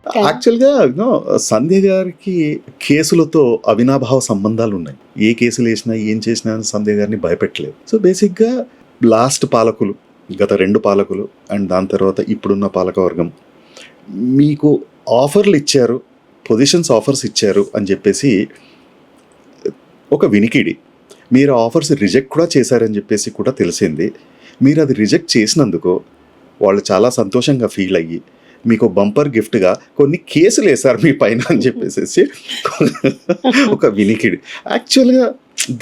యాక్చువల్గా సంధ్య గారికి కేసులతో అవినాభావ సంబంధాలు ఉన్నాయి. ఏ కేసులు వేసినా ఏం చేసినా సంధ్య గారిని భయపెట్టలేదు. సో బేసిక్గా లాస్ట్ పాలకులు, గత 2 పాలకులు అండ్ దాని తర్వాత ఇప్పుడున్న పాలకవర్గం మీకు ఆఫర్లు ఇచ్చారు, ఆఫర్స్ ఇచ్చారు అని చెప్పేసి ఒక వినికిడి. మీరు ఆఫర్స్ రిజెక్ట్ కూడా చేశారని చెప్పేసి కూడా తెలిసింది. మీరు అది రిజెక్ట్ చేసినందుకు వాళ్ళు చాలా సంతోషంగా ఫీల్ అయ్యి మీకు బంపర్ గిఫ్ట్గా కొన్ని కేసులు వేశారు మీ పైన అని చెప్పేసి ఒక వినికిడి. యాక్చువల్గా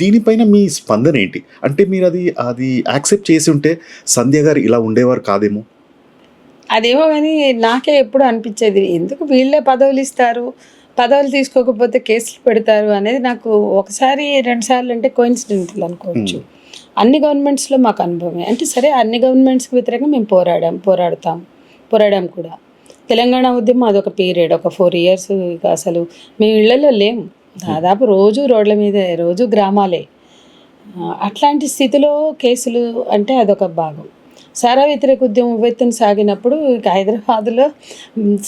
దీనిపైన మీ స్పందన ఏంటి? అంటే మీరు అది యాక్సెప్ట్ చేసి ఉంటే సంధ్య గారు ఇలా ఉండేవారు కాదేమో. అదేమో కానీ నాకే ఎప్పుడు అనిపించేది, ఎందుకు వీళ్ళే పదవులు ఇస్తారు, పదవులు తీసుకోకపోతే కేసులు పెడతారు అనేది నాకు 1-2 సార్లు అంటే కోయిన్సిడెంటల్ అనుకోవచ్చు. అన్ని గవర్నమెంట్స్లో మాకు అనుభవమే. అంటే సరే, అన్ని గవర్నమెంట్స్కి వ్యతిరేకంగా మేము పోరాడాం కూడా. తెలంగాణ ఉద్యమం అదొక పీరియడ్, ఒక 4 years ఇక అసలు మేము ఇళ్లలో లేము, దాదాపు రోజు రోడ్ల మీద, రోజు గ్రామాలే. అట్లాంటి స్థితిలో కేసులు అంటే అదొక భాగం. సారా వ్యతిరేక ఉద్యమం ఉవ్వెత్తున సాగినప్పుడు ఇక హైదరాబాద్లో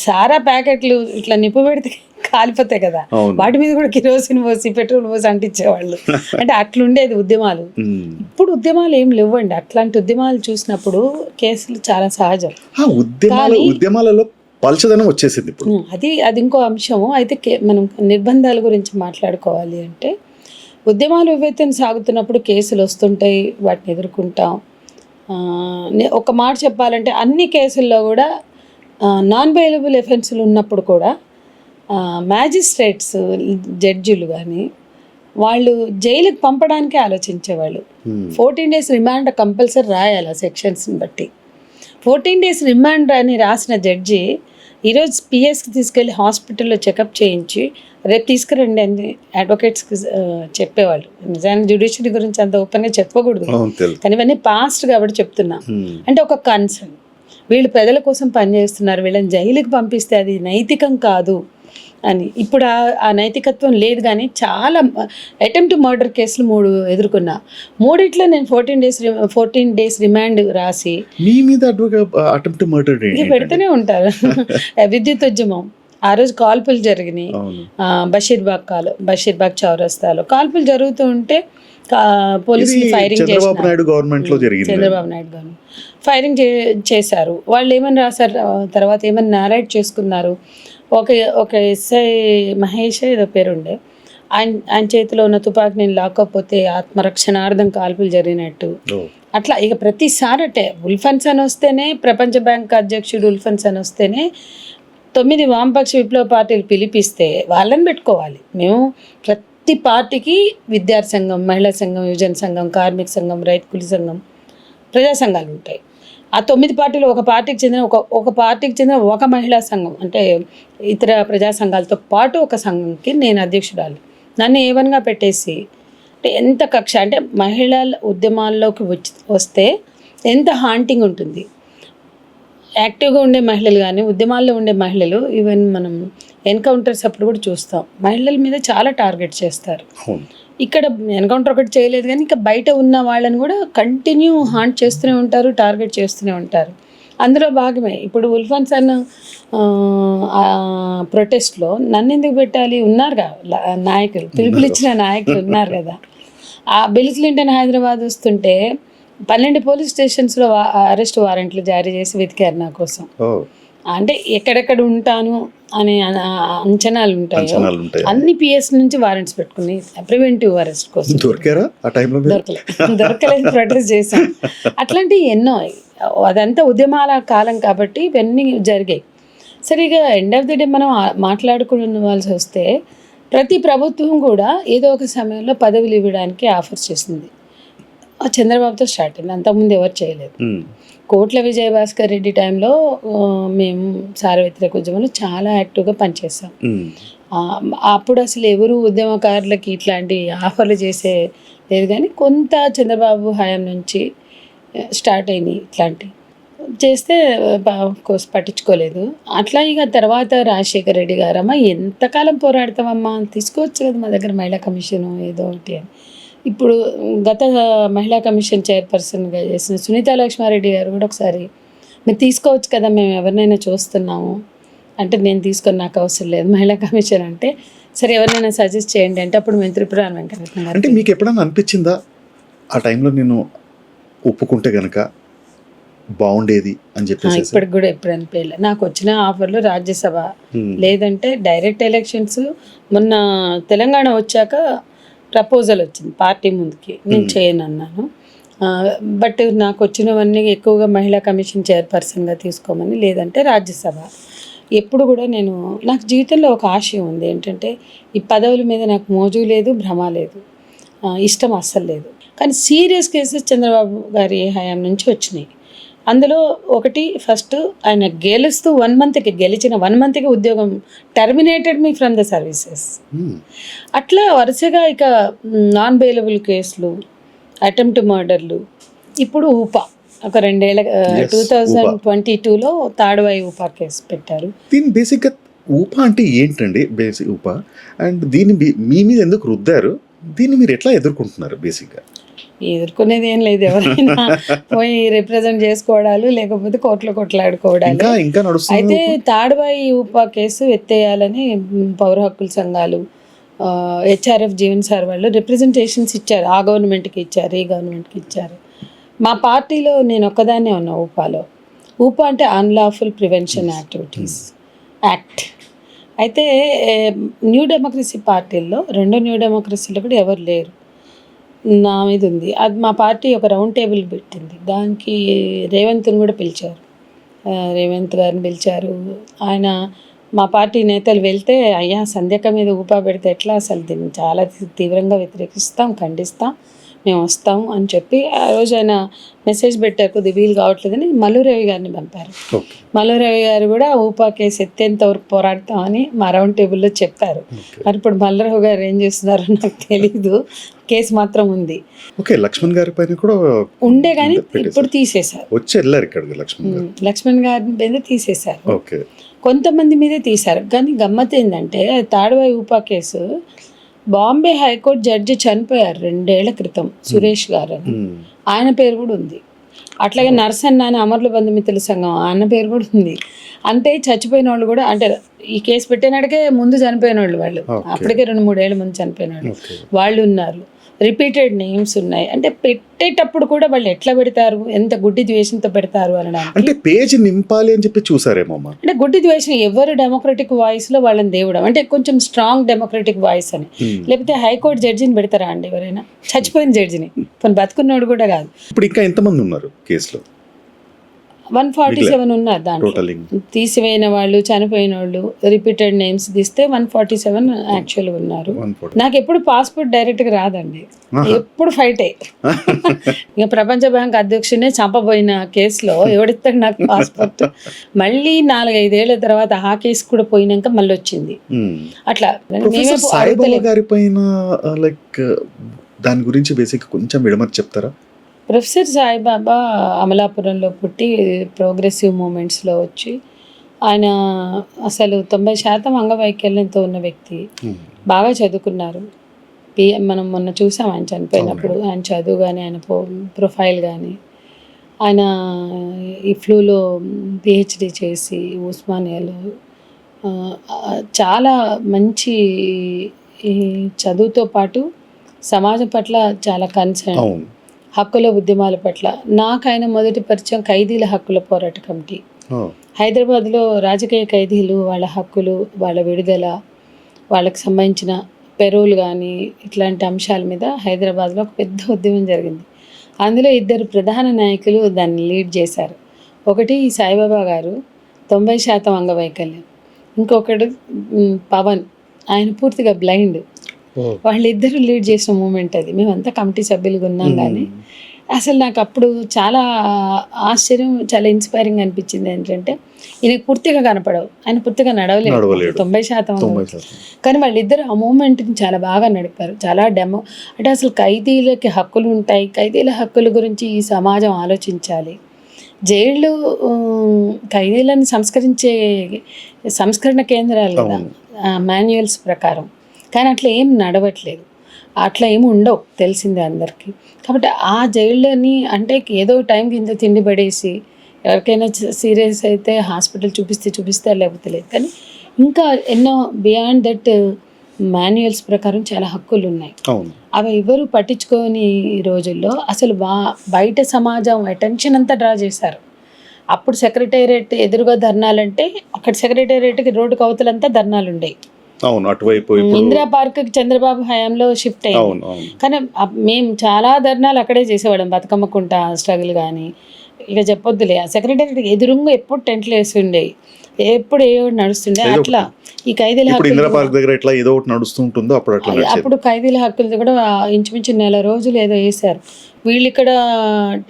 సారా ప్యాకెట్లు ఇట్లా నిప్పు పెడితే కాలిపోతాయి కదా, వాటి మీద కూడా కిరోసిన్ పోసి పెట్రోల్ పోసి అంటించేవాళ్ళు. అంటే అట్లుండేది ఉద్యమాలు. ఇప్పుడు ఉద్యమాలు ఏం లేవండి. అట్లాంటి ఉద్యమాలు చూసినప్పుడు కేసులు చాలా సహజం. ఉద్యమాలలో పల్చదనం వచ్చేసింది. అది ఇంకో అంశము. అయితే మనం నిర్బంధాల గురించి మాట్లాడుకోవాలి అంటే, ఉద్యమాలు ఉవ్వెత్తున సాగుతున్నప్పుడు కేసులు వస్తుంటాయి, వాటిని ఎదుర్కొంటాం. ఒక మాట చెప్పాలంటే అన్ని కేసుల్లో కూడా నాన్ బెయిలబుల్ ఎఫెన్స్లు ఉన్నప్పుడు కూడా మ్యాజిస్ట్రేట్స్, జడ్జిలు కానీ వాళ్ళు జైలుకి పంపడానికే ఆలోచించేవాళ్ళు. 14 days రిమాండ్ కంపల్సరీ రాయాలి ఆ సెక్షన్స్ని బట్టి. 14 days రిమాండ్ అని రాసిన జడ్జి ఈరోజు పిఎస్కి తీసుకెళ్ళి హాస్పిటల్లో చెకప్ చేయించి రేపు తీసుకురండి అని అడ్వకేట్స్కి చెప్పేవాళ్ళు. నిజానికి జ్యుడిషియరీ గురించి అంత ఓపెన్గా చెప్పకూడదు, కానీ ఇవన్నీ పాస్ట్ కాబట్టి చెప్తున్నా. అంటే ఒక కన్సర్న్, వీళ్ళు ప్రజల కోసం పనిచేస్తున్నారు, వీళ్ళని జైలుకి పంపిస్తే అది నైతికం కాదు అని. ఇప్పుడు ఆ నైతికత్వం లేదు. కానీ చాలా అటెంప్ట్ మర్డర్ కేసులు 3 ఎదుర్కొన్నా. 3 నేను 14 days రిమాండ్ రాసి మీ మీద అటెంప్ట్ మర్డర్ పెడుతూనే ఉంటారు. విద్యుత్ ఉద్యమం ఆ రోజు కాల్పులు జరిగినాయి. బషీర్బాగ్ చౌరస్తాలో కాల్పులు జరుగుతూ ఉంటే పోలీసులు ఫైరింగ్ చేశారు. చంద్రబాబు నాయుడు గవర్నమెంట్ ఫైరింగ్ చేశారు. వాళ్ళు ఏమని రాశారు, తర్వాత ఏమని నారేట్ చేసుకున్నారు. ఒక ఎస్ఐ మహేష్ ఏదో పేరుండే, ఆయన చేతిలో ఉన్న తుపాకి నేను లాక్కపోతే ఆత్మరక్షణార్థం కాల్పులు జరిగినట్టు. అట్లా ఇక ప్రతిసారి అంటే ఉల్ఫన్స్ అని వస్తేనే, ప్రపంచ బ్యాంక్ అధ్యక్షుడు ఉల్ఫన్స్ అని వస్తేనే 9 వామపక్ష విప్లవ పార్టీలు పిలిపిస్తే వాళ్ళని పెట్టుకోవాలి. మేము ప్రతి పార్టీకి విద్యార్థి సంఘం, మహిళా సంఘం, యువజన సంఘం, కార్మిక సంఘం, రైతు కూలీ సంఘం, ప్రజా సంఘాలు ఉంటాయి. ఆ 9 పార్టీలు ఒక పార్టీకి చెందిన ఒక మహిళా సంఘం, అంటే ఇతర ప్రజా సంఘాలతో పాటు ఒక సంఘంకి నేను అధ్యక్షురాలు. నన్ను ఏవన్గా పెట్టేసి అంటే ఎంత కక్ష అంటే మహిళల ఉద్యమాల్లోకి వస్తే ఎంత హాంటింగ్ ఉంటుంది. యాక్టివ్గా ఉండే మహిళలు కానీ, ఉద్యమాల్లో ఉండే మహిళలు, ఈవెన్ మనం ఎన్కౌంటర్స్ అప్పుడు కూడా చూస్తాం, మహిళల మీద చాలా టార్గెట్ చేస్తారు. ఇక్కడ ఎన్కౌంటర్ ఒకటి చేయలేదు కానీ ఇంకా బయట ఉన్న వాళ్ళని కూడా కంటిన్యూ హాంట్ చేస్తూనే ఉంటారు, టార్గెట్ చేస్తూనే ఉంటారు. అందులో భాగమే ఇప్పుడు ఉల్ఫన్స్ అన్న ప్రొటెస్ట్లో నన్ను ఎందుకు పెట్టాలి, ఉన్నారుగా నాయకులు, పిలుపులిచ్చిన నాయకులు ఉన్నారు కదా. ఆ బిల్ క్లింటన్ హైదరాబాద్ వస్తుంటే 12 పోలీస్ స్టేషన్స్లో అరెస్ట్ వారెంట్లు జారీ చేసి వెతికారు నా కోసం. అంటే ఎక్కడెక్కడ ఉంటాను అనే అంచనాలు ఉంటాయి. అన్ని పిఎస్ నుంచి వారెంట్స్ పెట్టుకుని ప్రివెంటివ్ అరెస్ట్ కోసం దొరకలేదు, ప్రొటెస్ట్ చేశాం. అట్లాంటివి ఎన్నో. అదంతా ఉద్యమాల కాలం కాబట్టి ఇవన్నీ జరిగాయి. సరిగా ఎండ్ ఆఫ్ ది డే మనం మాట్లాడుకోవాల్సి వస్తే ప్రతి ప్రభుత్వం కూడా ఏదో ఒక సమయంలో పదవులు ఇవ్వడానికి ఆఫర్ చేసింది. చంద్రబాబుతో స్టార్ట్ అయింది, అంతకుముందు ఎవరు చేయలేదు. కోట్ల విజయభాస్కర్ రెడ్డి టైంలో మేము సార వ్యతిరేక ఉద్యమంలో చాలా యాక్టివ్గా పనిచేసాం. అప్పుడు అసలు ఎవరు ఉద్యమకారులకి ఇట్లాంటి ఆఫర్లు చేసే లేదు, కానీ కొంత చంద్రబాబు హయాం నుంచి స్టార్ట్ అయినాయి ఇట్లాంటి చేస్తే కోర్స్ పట్టించుకోలేదు. అట్లా ఇక తర్వాత రాజశేఖర్ రెడ్డి గారమ్మ ఎంతకాలం పోరాడతామమ్మా, తీసుకోవచ్చు కదా మా దగ్గర మహిళా కమిషన్ ఏదో ఒకటి అని. ఇప్పుడు గత మహిళా కమిషన్ చైర్పర్సన్గా చేసిన సునీతా లక్ష్మారెడ్డి గారు కూడా ఒకసారి మీరు తీసుకోవచ్చు కదా, మేము ఎవరినైనా చూస్తున్నాము అంటే నేను తీసుకొని నాకు అవసరం లేదు మహిళా కమిషన్ అంటే, సరే ఎవరినైనా సజెస్ట్ చేయండి అంటే అప్పుడు మేము త్రిపురాని వెంకటరత్న అంటే గారు. మీకు ఎప్పుడైనా అనిపించిందా ఆ టైంలో నేను ఒప్పుకుంటే గనక బాగుండేది అని చెప్పేసి? ఇప్పటికి కూడా ఎప్పుడు అనిపించలే. నాకు వచ్చిన ఆఫర్లు రాజ్యసభ, లేదంటే డైరెక్ట్ ఎలక్షన్స్. మొన్న తెలంగాణ వచ్చాక ప్రపోజల్ వచ్చింది పార్టీ ముందుకి, నేను చేయను అన్నాను. బట్ నాకు వచ్చినవన్నీ ఎక్కువగా మహిళా కమిషన్ చైర్పర్సన్గా తీసుకోమని, లేదంటే రాజ్యసభ. ఎప్పుడు కూడా నాకు జీవితంలో ఒక ఆశయం ఉంది ఏంటంటే, ఈ పదవుల మీద నాకు మోజు లేదు, భ్రమ లేదు, ఇష్టం అస్సలు లేదు. కానీ సీరియస్ కేసెస్ చంద్రబాబు గారి హయాం నుంచి వచ్చినాయి. అందులో ఒకటి, ఫస్ట్ ఆయన గెలుస్తూ 1 monthకి గెలిచిన 1 monthకి ఉద్యోగం terminated me from the services. అట్లా వరుసగా ఇక నాన్ బెయిలబుల్ కేసులు, అటెంప్ట్ మర్డర్లు, ఇప్పుడు ఊపా ఒక 2 ఏళ్ళ 2022లో తాడువాయి ఊపా కేసు పెట్టారు. దీని బేసిక్గా ఊపా అంటే ఏంటండి? బేసిక్ ఊపా అండ్ దీన్ని మీ మీద ఎందుకు రుద్దారు? దీన్ని మీరు ఎట్లా ఎదుర్కొంటున్నారు? బేసిక్గా ఎదుర్కొనేది ఏం లేదు, ఎవరైనా పోయి రిప్రజెంట్ చేసుకోవడాలు, లేకపోతే కోర్టులో కొట్లాడుకోవడాలు. ఇంకా నడుస్తుంది. అయితే తాడువాయి ఊపా కేసు ఎత్తేయాలని పౌర హక్కుల సంఘాలు, హెచ్ఆర్ఎఫ్ జీవన్ సార్ వాళ్ళు రిప్రజెంటేషన్స్ ఇచ్చారు. ఆ గవర్నమెంట్కి ఇచ్చారు, ఈ గవర్నమెంట్కి ఇచ్చారు. మా పార్టీలో నేను ఒక్కదాన్నే ఉన్నా ఊపాలో. ఊపా అంటే అన్లాఫుల్ ప్రివెన్షన్ యాక్టివిటీస్ యాక్ట్. అయితే న్యూ డెమోక్రసీ పార్టీల్లో, 2 న్యూ డెమోక్రసీలో కూడా ఎవరు లేరు, నా మీద ఉంది. అది మా పార్టీ ఒక రౌండ్ టేబుల్ పెట్టింది, దానికి రేవంత్ని కూడా పిలిచారు, రేవంత్ గారిని పిలిచారు. ఆయన మా పార్టీ నేతలు వెళ్తే, అయ్యా సంధ్యక మీద ఊపా పెడితే ఎట్లా, అసలు దీన్ని చాలా తీవ్రంగా వ్యతిరేకిస్తాం, ఖండిస్తాం, మేము వస్తాము అని చెప్పి ఆ రోజు ఆయన మెసేజ్ పెట్టారు. కొద్దిగా వీలు కావట్లేదని మల్లురవి గారిని పంపారు. మల్లురవి గారు కూడా ఊపా కేసు ఎత్తేంత వరకు పోరాడతామని మా రౌండ్ టేబుల్లో చెప్పారు. మరి ఇప్పుడు మల్లురవి గారు ఏం చేస్తున్నారో నాకు తెలీదు, కేసు మాత్రం ఉంది. ఓకే, లక్ష్మణ్ గారి పైన కూడా ఉండే కానీ ఇప్పుడు తీసేశారు. వచ్చి వెళ్ళారు ఇక్కడికి లక్ష్మణ్ గారి మీద తీసేశారు, ఓకే, కొంతమంది మీదే తీశారు. కానీ గమ్మత్ ఏంటంటే, Taduvai UAPA case Bombay high court judge చనిపోయారు 2 ఏళ్ల క్రితం, సురేష్ గారు అని, ఆయన పేరు కూడా ఉంది. అట్లాగే నర్సన్న అని అమరుల బంధుమిత్రుల సంఘం, ఆయన పేరు కూడా ఉంది. అంటే చచ్చిపోయిన వాళ్ళు కూడా, అంటే ఈ కేసు పెట్టినాడికే ముందు చనిపోయిన వాళ్ళు, అప్పటికే 2-3 ఏళ్ళ ముందు చనిపోయిన వాళ్ళు ఉన్నారు. రిపీటెడ్ నేమ్స్ ఉన్నాయి. అంటే పెట్టేటప్పుడు కూడా వాళ్ళు ఎట్లా పెడతారు, ఎంత గుడ్డి ద్వేషంతో పెడతారు అనడానికి, అంటే పేజ్ నింపాలి అని చెప్పి చూసారేమో. అంటే గుడ్డి ద్వేషం, ఎవరు డెమోక్రటిక్ వాయిస్ లో వాళ్ళని దేవుడం, అంటే కొంచెం స్ట్రాంగ్ డెమోక్రటిక్ వాయిస్ అని. లేకపోతే హైకోర్టు జడ్జిని పెడతారా అండి ఎవరైనా? చచ్చిపోయిన జడ్జిని, కొన్ని బతుకున్నోడు కూడా కాదు. ఇప్పుడు ఇంకా ఎంతమంది ఉన్నారు కేసులో? 147 ఉన్నారు దాంట్లో. తీసివేయిన వాళ్ళు, చనిపోయిన వాళ్ళు, రిపీటెడ్ నేమ్స్ తీస్తే 147 యాక్చువల్గా ఉన్నారు. నాకు ఎప్పుడు పాస్పోర్ట్ డైరెక్ట్గా రాదండి, ఎప్పుడు ఫైటే. ఇక ప్రపంచ బ్యాంక్ అధ్యక్షుడినే చంపబోయిన కేసులో ఎవడిస్తాడు నాకు పాస్పోర్ట్? మళ్ళీ 4-5 ఏళ్ల తర్వాత ఆ కేసు కూడా పోయినాక మళ్ళీ వచ్చింది. అట్లా గారి పైన లైక్ దాని గురించి బేసిక్ కొంచెం విడమని చెప్తారా? ప్రొఫెసర్ సాయిబాబా అమలాపురంలో పుట్టి ప్రోగ్రెసివ్ మూమెంట్స్లో వచ్చి, ఆయన అసలు 90% అంగవైకల్యంతో ఉన్న వ్యక్తి, బాగా చదువుకున్నారు. మనం మొన్న చూసాం ఆయన చనిపోయినప్పుడు, ఆయన చదువు కానీ, ఆయన ప్రొఫైల్ కానీ. ఆయన ఈ ఫ్లూలో పిహెచ్డి చేసి ఉస్మానియాలో చాలా మంచి చదువుతో పాటు సమాజం పట్ల చాలా కన్సర్న్, హక్కుల ఉద్యమాల పట్ల. నాకు ఆయన మొదటి పరిచయం ఖైదీల హక్కుల పోరాట కమిటీ. హైదరాబాద్లో రాజకీయ ఖైదీలు, వాళ్ళ హక్కులు, వాళ్ళ విడుదల, వాళ్ళకి సంబంధించిన పెరోల్ కానీ ఇట్లాంటి అంశాల మీద హైదరాబాద్లో ఒక పెద్ద ఉద్యమం జరిగింది. అందులో 2 ప్రధాన నాయకులు దాన్ని లీడ్ చేశారు. ఒకటి సాయిబాబా గారు, 90% అంగవైకల్యం. ఇంకొకడు పవన్, ఆయన పూర్తిగా బ్లైండ్. వాళ్ళిద్దరూ లీడ్ చేసిన మూమెంట్ అది. మేమంతా కమిటీ సభ్యులుగా ఉన్నాం. కానీ అసలు నాకు అప్పుడు చాలా ఆశ్చర్యం, చాలా ఇన్స్పైరింగ్ అనిపించింది. ఏంటంటే ఈయనకు పూర్తిగా కనపడవు, ఆయన పూర్తిగా నడవలేదు 90%. కానీ వాళ్ళిద్దరు ఆ మూమెంట్ని చాలా బాగా నడిపారు. చాలా అంటే అసలు ఖైదీలకి హక్కులు ఉంటాయి, ఖైదీల హక్కుల గురించి ఈ సమాజం ఆలోచించాలి. జైళ్ళు ఖైదీలను సంస్కరణ కేంద్రాలు కదా మాన్యువల్స్ ప్రకారం. కానీ అట్లా ఏం నడవట్లేదు, అట్లా ఏమి ఉండవు, తెలిసిందే అందరికీ. కాబట్టి ఆ జైళ్ళని అంటే ఏదో టైంకి ఇంత తిండి పడేసి ఎవరికైనా సీరియస్ అయితే హాస్పిటల్ చూపిస్తే లేకపోతే లేదు. కానీ ఇంకా ఎన్నో బియాండ్ దట్ మాన్యువల్స్ ప్రకారం చాలా హక్కులు ఉన్నాయి. అవి ఎవరు పట్టించుకోని రోజుల్లో అసలు బయట సమాజం అటెన్షన్ అంతా డ్రా చేశారు. అప్పుడు సెక్రటేరియట్ ఎదురుగా ధర్నాలంటే అక్కడ సెక్రటేరియట్కి రోడ్డుకి అవతలంతా ధర్నాలు ఉండేవి. అవును, అటువైపు ఇందిరా పార్క్ చంద్రబాబు హయాంలో షిఫ్ట్ అయ్యింది. కానీ మేము చాలా ధర్నాలు అక్కడే చేసేవాళ్ళం. బతుకమ్మకుంట స్ట్రగుల్ కానీ ఇక చెప్పొద్దులే. ఆ సెక్రటేరియట్ ఎదురుగా ఎప్పుడు టెంట్లు వేసి ఉండేవి, ఎప్పుడు ఏ నడుస్తుండే. అట్లా ఈ ఖైదీల అప్పుడు ఖైదీల హక్కులది కూడా ఇంచుమించు నెల రోజులు ఏదో వేశారు. వీళ్ళు ఇక్కడ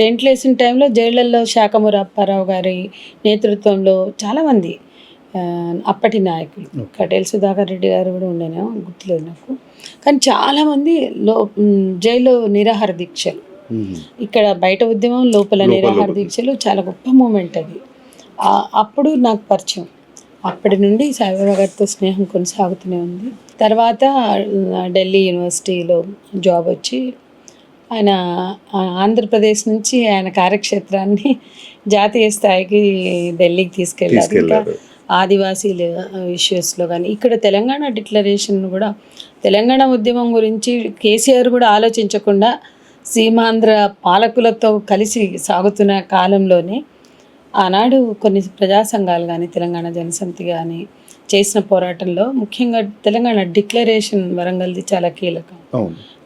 టెంట్లు వేసిన టైంలో జైళ్లలో శాఖమూరి అప్పారావు గారి నేతృత్వంలో చాలామంది అప్పటి నాయకులు, కటేల్ సుధాకర్ రెడ్డి గారు కూడా ఉండేనేమో గుర్తులేదు నాకు, కానీ చాలామంది జైల్లో నిరాహార దీక్షలు, ఇక్కడ బయట ఉద్యమం లోపల నిరాహార దీక్షలు చాలా గొప్ప మూమెంట్ అది. అప్పుడు నాకు పరిచయం. అప్పటి నుండి సాయిబాబా గారితో స్నేహం కొనసాగుతూనే ఉంది. తర్వాత ఢిల్లీ యూనివర్సిటీలో జాబ్ వచ్చి ఆయన ఆంధ్రప్రదేశ్ నుంచి ఆయన కార్యక్షేత్రాన్ని జాతీయ స్థాయికి ఢిల్లీకి తీసుకెళ్ళారు. ఇంకా ఆదివాసీల ఇష్యూస్లో కానీ ఇక్కడ తెలంగాణ డిక్లరేషన్ కూడా, తెలంగాణ ఉద్యమం గురించి కేసీఆర్ కూడా ఆలోచించకుండా సీమాంధ్ర పాలకులతో కలిసి సాగుతున్న కాలంలోనే ఆనాడు కొన్ని ప్రజా సంఘాలు కానీ తెలంగాణ జనసమితి కానీ చేసిన పోరాటంలో ముఖ్యంగా తెలంగాణ డిక్లరేషన్ వరంగల్ది చాలా కీలకం.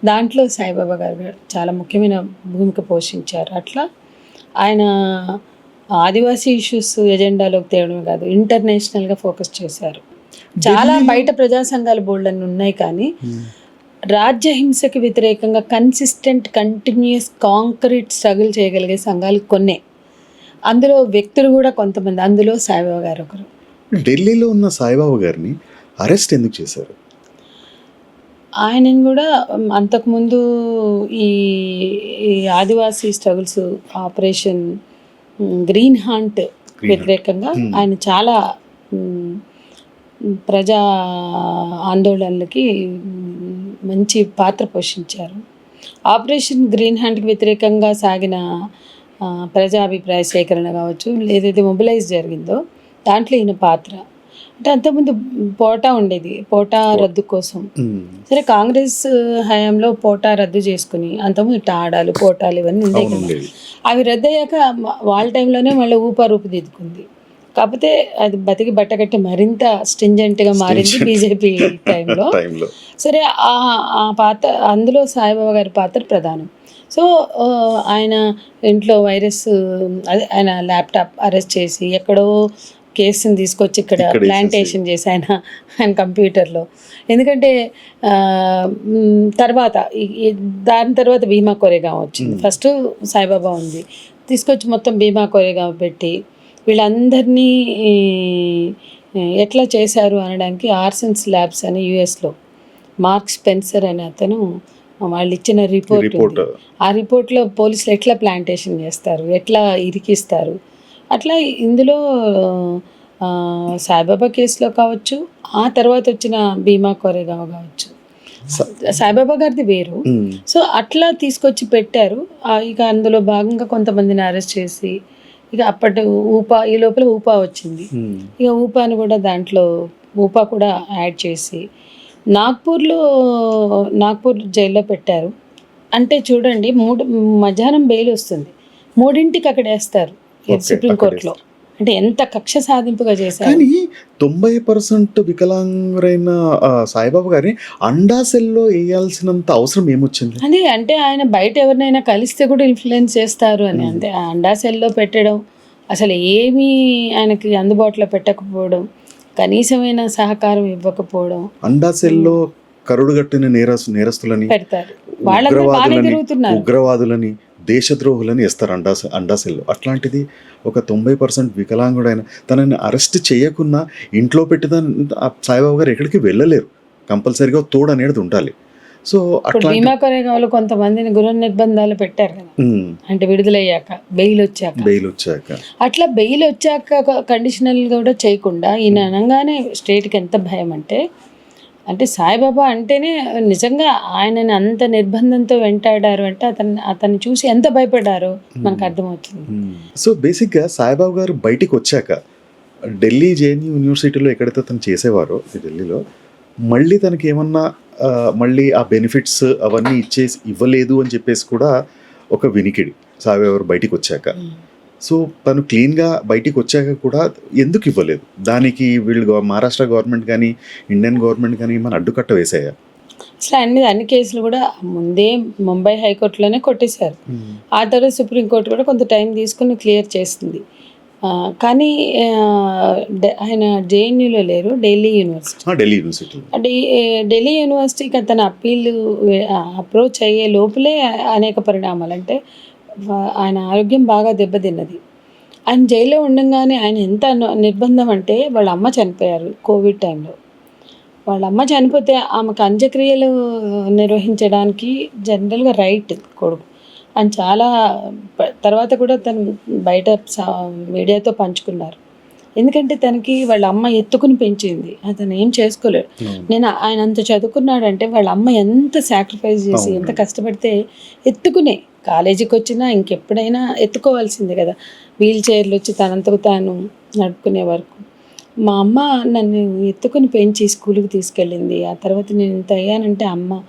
దాంట్లో సాయిబాబా గారు చాలా ముఖ్యమైన భూమిక పోషించారు. అట్లా ఆయన ఆదివాసీ ఇష్యూస్ ఎజెండాలోకి తేవడమే కాదు, ఇంటర్నేషనల్గా ఫోకస్ చేశారు. చాలా బయట ప్రజా సంఘాలు బోల్డన్ని ఉన్నాయి, కానీ రాజ్యహింసకి వ్యతిరేకంగా కన్సిస్టెంట్ కంటిన్యూస్ కాంక్రీట్ స్ట్రగుల్ చేయగలిగే సంఘాలు కొన్నే. అందులో వ్యక్తులు కూడా కొంతమంది, అందులో సాయిబాబా గారు ఒకరు. ఢిల్లీలో ఉన్న సాయిబాబా గారిని అరెస్ట్ ఎందుకు చేశారు? ఆయనను కూడా అంతకుముందు ఈ ఆదివాసీ స్ట్రగుల్స్ ఆపరేషన్ గ్రీన్ హాంట్ వ్యతిరేకంగా ఆయన చాలా ప్రజా ఆందోళనలకి మంచి పాత్ర పోషించారు. ఆపరేషన్ గ్రీన్ హాంట్కి వ్యతిరేకంగా సాగిన ప్రజాభిప్రాయ సేకరణ కావచ్చు, ఏదైతే మొబిలైజ్ జరిగిందో దాంట్లో ఈయన పాత్ర. అంటే అంతకుముందు పోటా ఉండేది, పోటా రద్దు కోసం. సరే, కాంగ్రెస్ హయాంలో పోటా రద్దు చేసుకుని అంతకుముందు టాడాలు పోటాలు ఇవన్నీ ఉండేవి కదా. అవి రద్దు అయ్యాక వాళ్ళ టైంలోనే మళ్ళీ రూపుదిద్దుకుంది. కాకపోతే అది బతికి బట్టగట్టి మరింత స్ట్రింజెంట్గా మారింది బీజేపీ టైంలో. సరే, ఆ పాత్ర, అందులో సాయిబాబా గారి పాత్ర ప్రధానం. సో ఆయన ఇంట్లో వైరస్, అదే ఆయన ల్యాప్టాప్ అరెస్ట్ చేసి ఎక్కడో కేసుని తీసుకొచ్చి ఇక్కడ ప్లాంటేషన్ చేసి ఆయన కంప్యూటర్లో. ఎందుకంటే దాని తర్వాత భీమా కోరేగాం వచ్చింది. ఫస్ట్ సాయిబాబా ఉంది, తీసుకొచ్చి మొత్తం భీమా కోరేగాం పెట్టి వీళ్ళందరినీ ఎట్లా చేశారు అనడానికి ఆర్సన్స్ ల్యాబ్స్ అని యుఎస్లో మార్క్ స్పెన్సర్ అనే అతను వాళ్ళు ఇచ్చిన రిపోర్ట్, ఆ రిపోర్ట్లో పోలీసులు ఎట్లా ప్లాంటేషన్ చేస్తారు, ఎట్లా ఇరికిస్తారు, అట్లా ఇందులో సాయిబాబా కేసులో కావచ్చు, ఆ తర్వాత వచ్చిన భీమా కోరేగావ్ కావచ్చు, సాయిబాబా గారిది వేరు. సో అట్లా తీసుకొచ్చి పెట్టారు. ఇక అందులో భాగంగా కొంతమందిని అరెస్ట్ చేసి ఇక అప్పటి ఈ లోపల ఊపా వచ్చింది. ఇక ఊపాను కూడా దాంట్లో ఊపా కూడా యాడ్ చేసి నాగ్పూర్ జైల్లో పెట్టారు. అంటే చూడండి, మధ్యాహ్నం బెయిల్ వస్తుంది, 3ంటికి అక్కడ వేస్తారు సుప్రీంకోర్టులో. అంటే ఎంత కక్ష సాధింపుగా చేశారు. కానీ 90% వికలాంగురైన సాయిబాబా గారిని అండా సెల్లో వేయాల్సినంత అవసరం ఏమొచ్చింది? అదే, అంటే ఆయన బయట ఎవరినైనా కలిస్తే కూడా ఇన్ఫ్లుయెన్స్ చేస్తారు అని. అంటే అండా సెల్లో పెట్టడం, అసలు ఏమీ ఆయనకి అందుబాటులో పెట్టకపోవడం, కనీసమైన సహకారం ఇవ్వకపోవడం. అండా సెల్లో కరుడుగట్టిన నేరస్తులని పెడతారు, ఉగ్రవాదులని, దేశద్రోహులని ఇస్తారు అండాసెల్లో. అట్లాంటిది ఒక 90% వికలాంగుడైన తనని అరెస్ట్ చేయకున్నా ఇంట్లో పెట్టిన సాయిబాబా గారు ఎక్కడికి వెళ్ళలేరు. కంపల్సరీగా తోడు అనేది ఉండాలి. సో అట్లా భీమా కోరేగావ్లో కొంతమందిని గృహ నిర్బంధాలు పెట్టారు కదా, అంటే విడుదలయ్యాక బెయిల్ వచ్చాక అట్లా బెయిల్ వచ్చాక కండిషనల్ కూడా చేయకుండా ఈయన అనగానే స్టేట్కి ఎంత భయం అంటే అంటే సాయిబాబా అంటేనే నిజంగా ఆయనని అంత నిర్బంధంతో వెంటాడారు అంటే అతన్ని చూసి ఎంత భయపడ్డారో మనకు అర్థమవుతుంది. సో బేసిక్గా సాయిబాబా గారు బయటికి వచ్చాక ఢిల్లీ జేఎన్యూ యూనివర్సిటీలో ఎక్కడైతే తను చేసేవారో ఢిల్లీలో మళ్ళీ తనకి ఏమన్నా మళ్ళీ ఆ బెనిఫిట్స్ అవన్నీ ఇవ్వలేదు అని చెప్పేసి కూడా ఒక వినికిడి సాయిబాబా గారు బయటికి వచ్చాక. సో తను క్లీన్గా బయటికి వచ్చాక కూడా ఎందుకు ఇవ్వలేదు? దానికి వీళ్ళు మహారాష్ట్ర గవర్నమెంట్ కానీ ఇండియన్ గవర్నమెంట్ కానీ మన అడ్డుకట్ట వేసాయా? అసలు ఆయన మీద అన్ని కేసులు కూడా ముందే ముంబై హైకోర్టులోనే కొట్టేశారు. ఆ తర్వాత సుప్రీంకోర్టు కూడా కొంత టైం తీసుకుని క్లియర్ చేస్తుంది. కానీ ఆయన జేఎన్యూలో లేరు, ఢిల్లీ యూనివర్సిటీ. ఢిల్లీ యూనివర్సిటీకి అతను అప్రోచ్ అయ్యే లోపలే అనేక పరిణామాలు, అంటే ఆయన ఆరోగ్యం బాగా దెబ్బతిన్నది. ఆయన జైల్లో ఉండగానే ఆయన ఎంత నిర్బంధం అంటే వాళ్ళ అమ్మ చనిపోయారు కోవిడ్ టైంలో. వాళ్ళ అమ్మ చనిపోతే ఆమెకు అంత్యక్రియలు నిర్వహించడానికి జనరల్గా రైట్ కొడుకు అని చాలా తర్వాత కూడా తను బయట మీడియాతో పంచుకున్నారు. ఎందుకంటే తనకి వాళ్ళ అమ్మ ఎత్తుకుని పెంచింది, అతను ఏం చేసుకోలేడు. ఆయన అంత చదువుకున్నాడంటే వాళ్ళ అమ్మ ఎంత సాక్రిఫైస్ చేసి ఎంత కష్టపడితే ఎత్తుకునే కాలేజీకి వచ్చినా ఇంకెప్పుడైనా ఎత్తుకోవాల్సిందే కదా, వీల్ చైర్లు వచ్చి తనంతకు తాను నడుపుకునే వరకు. మా అమ్మ నన్ను ఎత్తుకుని పెంచి స్కూల్కి తీసుకెళ్ళింది. ఆ తర్వాత నేను ఇంత అయ్యానంటే అమ్మ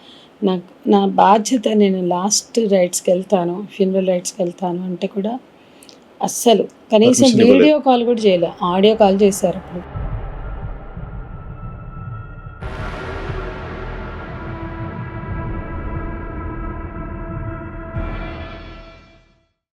నా బాధ్యత, నేను లాస్ట్ రైట్స్కి వెళ్తాను, ఫ్యూనరల్ రైట్స్కి వెళ్తాను అంటే కూడా అస్సలు కనీసం వీడియో కాల్ కూడా చేయలే, ఆడియో కాల్ చేశారు అప్పుడు.